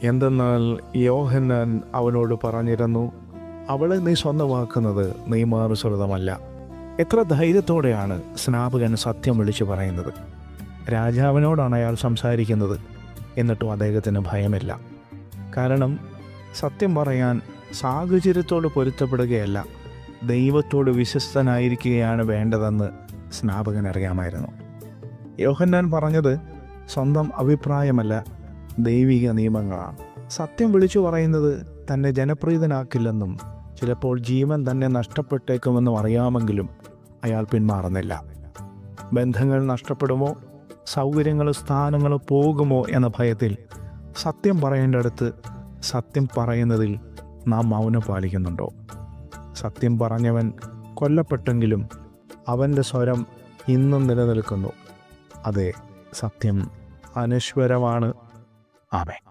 എന്തെന്നാൽ യോഹന്നാൻ അവനോട് പറഞ്ഞിരുന്നു, അവളെ നീ സ്വന്തമാക്കുന്നത് നിയമാനുസൃതമല്ല. എത്ര ധൈര്യത്തോടെയാണ് സ്നാപകൻ സത്യം വിളിച്ചു പറയുന്നത്. രാജാവിനോടാണ് അയാൾ സംസാരിക്കുന്നത്. എന്നിട്ടും അദ്ദേഹത്തിന് ഭയമില്ല. കാരണം സത്യം പറയാൻ സാഹചര്യത്തോട് പൊരുത്തപ്പെടുകയല്ല, ദൈവത്തോട് വിശ്വസ്തനായിരിക്കുകയാണ് വേണ്ടതെന്ന് സ്നാപകൻ അറിയാമായിരുന്നു. യോഹന്നാൻ പറഞ്ഞത് സ്വന്തം അഭിപ്രായമല്ല, ദൈവിക നിയമങ്ങളാണ്. സത്യം വിളിച്ചു പറയുന്നത് തന്നെ ജനപ്രീതനാക്കില്ലെന്നും ചിലപ്പോൾ ജീവൻ തന്നെ നഷ്ടപ്പെട്ടേക്കുമെന്നും അറിയാമെങ്കിലും അയാൾ പിന്മാറുന്നില്ല. ബന്ധങ്ങൾ നഷ്ടപ്പെടുമോ, സൗകര്യങ്ങളോ സ്ഥാനങ്ങളോ പോകുമോ എന്ന ഭയത്തിൽ സത്യം പറയേണ്ടടുത്ത് സത്യം പറയുന്നതിൽ നാം മൗനം പാലിക്കുന്നുണ്ടോ? സത്യം പറഞ്ഞവൻ കൊല്ലപ്പെട്ടെങ്കിലും അവൻ്റെ സ്വരം ഇന്നും നിലനിൽക്കുന്നു. അതെ, സത്യം അനശ്വരമാണ്. ആമേൻ.